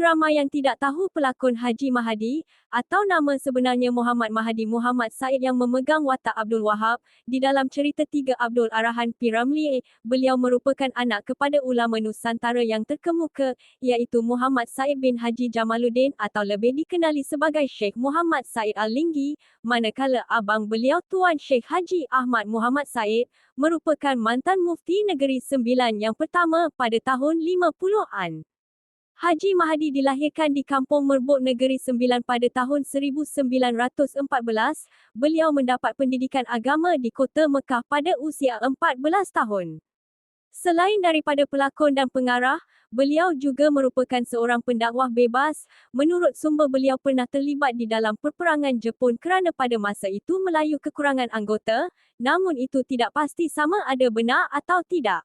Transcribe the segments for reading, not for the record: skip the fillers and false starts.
ramai yang tidak tahu pelakon Haji Mahadi, atau nama sebenarnya Muhammad Mahadi Muhammad Said yang memegang watak Abdul Wahab, di dalam cerita Tiga Abdul arahan P. Ramlee, beliau merupakan anak kepada ulama Nusantara yang terkemuka, iaitu Muhammad Said bin Haji Jamaluddin atau lebih dikenali sebagai Sheikh Muhammad Said Al-Linggi, manakala abang beliau Tuan Sheikh Haji Ahmad Muhammad Said, merupakan mantan mufti Negeri Sembilan yang pertama pada tahun 50-an. Haji Mahadi dilahirkan di Kampung Merbuk Negeri Sembilan pada tahun 1914. Beliau mendapat pendidikan agama di Kota Mekah pada usia 14 tahun. Selain daripada pelakon dan pengarah, beliau juga merupakan seorang pendakwah bebas. Menurut sumber, beliau pernah terlibat di dalam perperangan Jepun kerana pada masa itu Melayu kekurangan anggota, namun itu tidak pasti sama ada benar atau tidak.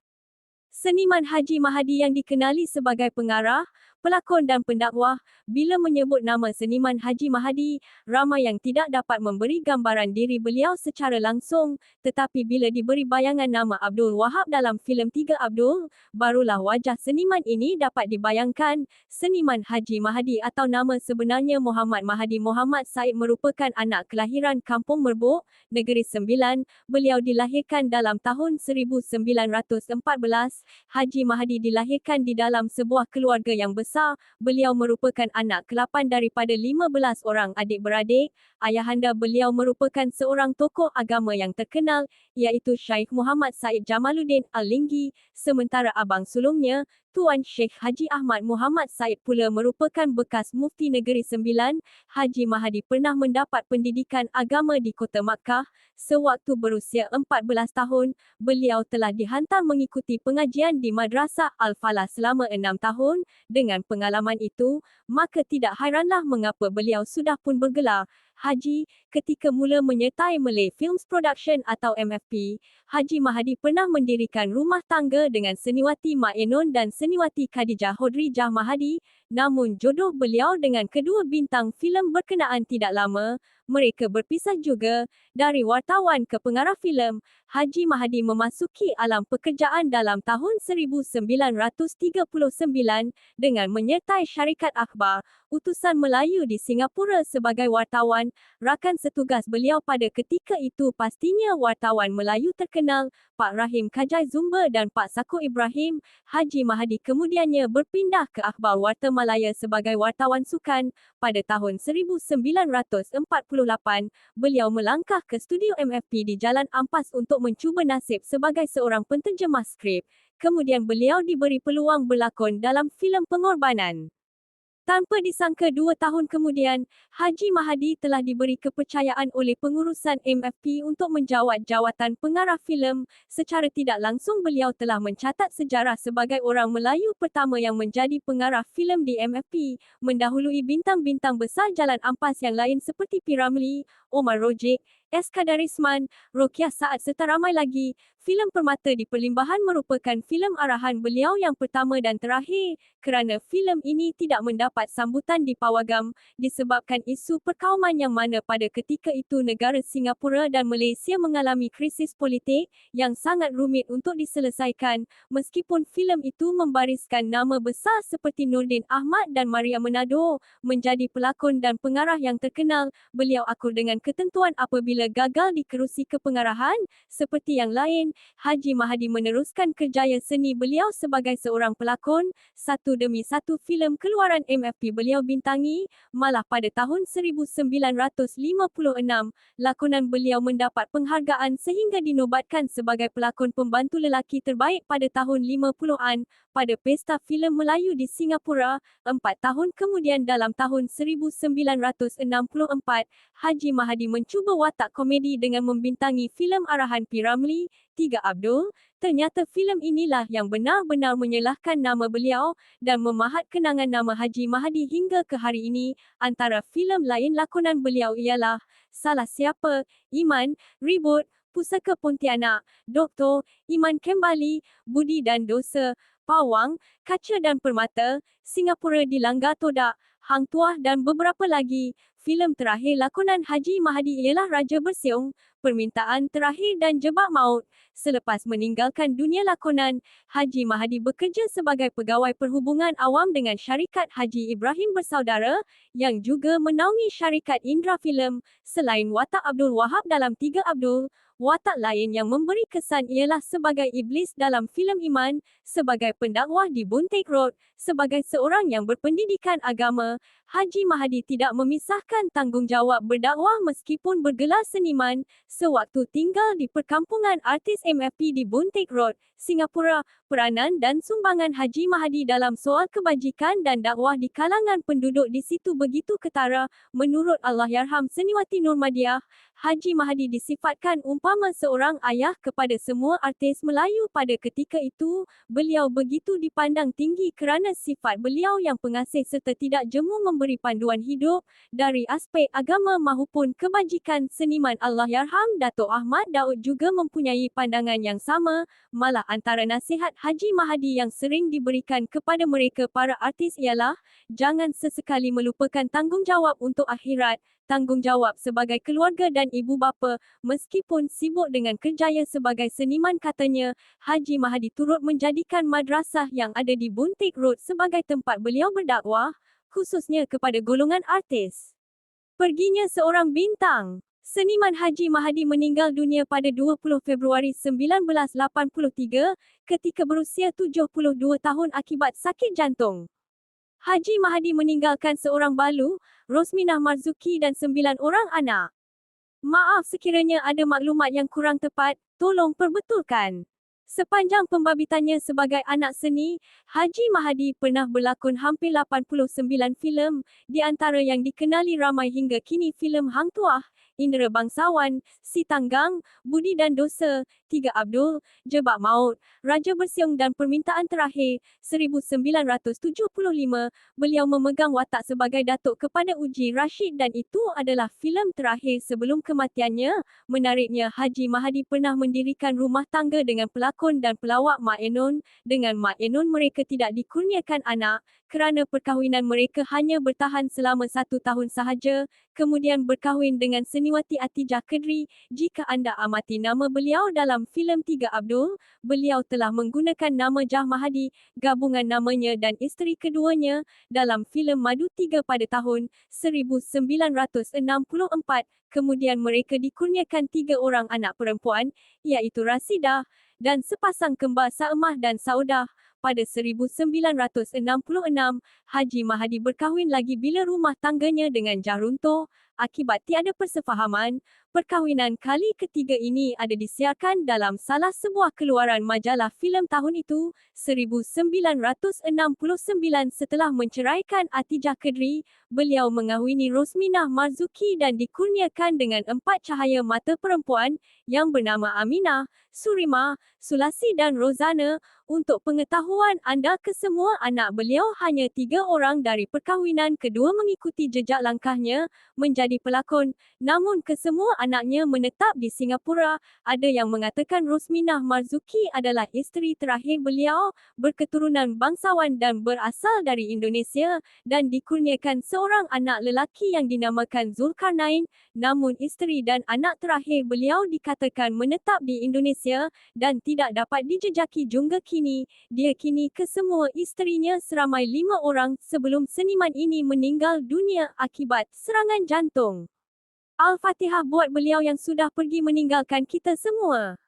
Seniman Haji Mahadi yang dikenali sebagai pengarah, pelakon dan pendakwah, bila menyebut nama seniman Haji Mahadi, ramai yang tidak dapat memberi gambaran diri beliau secara langsung, tetapi bila diberi bayangan nama Abdul Wahab dalam filem Tiga Abdul, barulah wajah seniman ini dapat dibayangkan. Seniman Haji Mahadi atau nama sebenarnya Muhammad Mahadi Muhammad Said merupakan anak kelahiran Kampung Merbuk, Negeri Sembilan. Beliau dilahirkan dalam tahun 1914. Haji Mahadi dilahirkan di dalam sebuah keluarga yang besar. Beliau merupakan anak ke-8 daripada 15 orang adik-beradik. Ayahanda beliau merupakan seorang tokoh agama yang terkenal, iaitu Syekh Muhammad Said Jamaluddin Al-Linggi, sementara abang sulungnya, Tuan Sheikh Haji Ahmad Muhammad Said pula merupakan bekas mufti Negeri Sembilan. Haji Mahadi pernah mendapat pendidikan agama di Kota Makkah. Sewaktu berusia 14 tahun, beliau telah dihantar mengikuti pengajian di Madrasah Al-Falah selama 6 tahun. Dengan pengalaman itu, maka tidak hairanlah mengapa beliau sudah pun bergelar Haji. Ketika mula menyertai Malay Films Production atau MFP, Haji Mahadi pernah mendirikan rumah tangga dengan seniwati Mak Enon dan seniwati Khadijah Hodrijah Mahadi. Namun jodoh beliau dengan kedua bintang filem berkenaan tidak lama. Mereka berpisah juga. Dari wartawan ke pengarah filem, Haji Mahadi memasuki alam pekerjaan dalam tahun 1939 dengan menyertai syarikat akhbar Utusan Melayu di Singapura sebagai wartawan. Rakan setugas beliau pada ketika itu pastinya wartawan Melayu terkenal, Pak Rahim Kajai Zumba dan Pak Saku Ibrahim. Haji Mahadi kemudiannya berpindah ke akhbar Warta Malaya sebagai wartawan sukan. Pada tahun 1948, beliau melangkah ke studio MFP di Jalan Ampas untuk mencuba nasib sebagai seorang penterjemah skrip. Kemudian beliau diberi peluang berlakon dalam filem Pengorbanan. Tanpa disangka 2 tahun kemudian, Haji Mahadi telah diberi kepercayaan oleh pengurusan MFP untuk menjawat jawatan pengarah filem. Secara tidak langsung beliau telah mencatat sejarah sebagai orang Melayu pertama yang menjadi pengarah filem di MFP, mendahului bintang-bintang besar Jalan Ampas yang lain seperti P. Ramlee, Omar Rojik, S. Kadarisman, Rokiah Saad serta ramai lagi. Filem Permata di Perlimbahan merupakan filem arahan beliau yang pertama dan terakhir, kerana filem ini tidak mendapat sambutan di pawagam disebabkan isu perkauman yang mana pada ketika itu negara Singapura dan Malaysia mengalami krisis politik yang sangat rumit untuk diselesaikan. Meskipun filem itu membariskan nama besar seperti Nordin Ahmad dan Maria Menado menjadi pelakon dan pengarah yang terkenal, beliau akur dengan ketentuan apabila gagal di kerusi kepengarahan. Seperti yang lain, Haji Mahadi meneruskan kerjaya seni beliau sebagai seorang pelakon. Satu demi satu filem keluaran MFP beliau bintangi. Malah pada tahun 1956, lakonan beliau mendapat penghargaan sehingga dinobatkan sebagai pelakon pembantu lelaki terbaik pada tahun 50-an pada Pesta Filem Melayu di Singapura. 4 tahun kemudian dalam tahun 1964, Haji Mahadi mencuba watak komedi dengan membintangi filem arahan P. Ramlee, Tiga Abdul. Ternyata filem inilah yang benar-benar menyelahkan nama beliau dan memahat kenangan nama Haji Mahadi hingga ke hari ini. Antara filem lain lakonan beliau ialah Salah Siapa, Iman, Ribut, Pusaka Pontianak, Doktor, Iman Kembali, Budi dan Dosa, Pawang, Kaca dan Permata, Singapura Dilanggar Todak, Hang Tuah dan beberapa lagi. Filem terakhir lakonan Haji Mahadi ialah Raja Bersiung. Permintaan Terakhir dan Jebak Maut. Selepas meninggalkan dunia lakonan, Haji Mahadi bekerja sebagai pegawai perhubungan awam dengan syarikat Haji Ibrahim Bersaudara yang juga menaungi syarikat Indra Film. Selain watak Abdul Wahab dalam Tiga Abdul, watak lain yang memberi kesan ialah sebagai iblis dalam filem Iman, sebagai pendakwah di Buntik Road, sebagai seorang yang berpendidikan agama. Haji Mahadi tidak memisahkan tanggungjawab berdakwah meskipun bergelar seniman, sewaktu tinggal di perkampungan artis MFP di Buntik Road, Singapura. Peranan dan sumbangan Haji Mahadi dalam soal kebajikan dan dakwah di kalangan penduduk di situ begitu ketara. Menurut Allahyarham Seniwati Nurmadiah, Haji Mahadi disifatkan umpama seorang ayah kepada semua artis Melayu pada ketika itu. Beliau begitu dipandang tinggi kerana sifat beliau yang pengasih serta tidak jemu memberi panduan hidup dari aspek agama maupun kebajikan. Seniman Allahyarham Dato' Ahmad Daud juga mempunyai pandangan yang sama. Malah antara nasihat Haji Mahadi yang sering diberikan kepada mereka para artis ialah, jangan sesekali melupakan tanggungjawab untuk akhirat, tanggungjawab sebagai keluarga dan ibu bapa. Meskipun sibuk dengan kerjaya sebagai seniman, katanya, Haji Mahadi turut menjadikan madrasah yang ada di Buntik Road sebagai tempat beliau berdakwah, khususnya kepada golongan artis. Perginya seorang bintang. Seniman Haji Mahadi meninggal dunia pada 20 Februari 1983 ketika berusia 72 tahun akibat sakit jantung. Haji Mahadi meninggalkan seorang balu, Rosminah Marzuki dan 9 orang anak. Maaf sekiranya ada maklumat yang kurang tepat, tolong perbetulkan. Sepanjang pembabitannya sebagai anak seni, Haji Mahadi pernah berlakon hampir 89 filem, di antara yang dikenali ramai hingga kini filem Hang Tuah, Indera Bangsawan, Si Tanggang, Budi dan Dosa, Tiga Abdul, Jebak Maut, Raja Bersiung dan Permintaan Terakhir. 1975, beliau memegang watak sebagai datuk kepada Uji Rashid dan itu adalah filem terakhir sebelum kematiannya. Menariknya, Haji Mahadi pernah mendirikan rumah tangga dengan pelakon dan pelawak Mak Enun. Dengan Mak Enun mereka tidak dikurniakan anak, kerana perkahwinan mereka hanya bertahan selama 1 tahun sahaja. Kemudian berkahwin dengan Seniwati Atijah Kedri. Jika anda amati nama beliau dalam filem Tiga Abdul, beliau telah menggunakan nama Jah Mahadi, gabungan namanya dan isteri keduanya, dalam filem Madu 3 pada tahun 1964. Kemudian mereka dikurniakan 3 orang anak perempuan, iaitu Rasidah, dan sepasang kembar Saemah dan Saudah. Pada 1966, Haji Mahadi berkahwin lagi bila rumah tangganya dengan Jah runtuh. Akibat tiada persefahaman, perkahwinan kali ketiga ini ada disiarkan dalam salah sebuah keluaran majalah filem tahun itu, 1969. Setelah menceraikan Atijah Kedri, beliau mengahwini Rosminah Marzuki dan dikurniakan dengan 4 cahaya mata perempuan, yang bernama Aminah, Surimah, Sulasi dan Rozana. Untuk pengetahuan anda kesemua, anak beliau hanya 3 orang dari perkahwinan kedua mengikuti jejak langkahnya, menjadi pelakon. Namun kesemua anaknya menetap di Singapura. Ada yang mengatakan Rosminah Marzuki adalah isteri terakhir beliau, berketurunan bangsawan dan berasal dari Indonesia, dan dikurniakan seorang anak lelaki yang dinamakan Zulkarnain. Namun isteri dan anak terakhir beliau dikatakan menetap di Indonesia, dan tidak dapat dijejaki jungga kini. Dia kini kesemua isterinya seramai 5 orang sebelum seniman ini meninggal dunia akibat serangan jantung. Al-Fatihah buat beliau yang sudah pergi meninggalkan kita semua.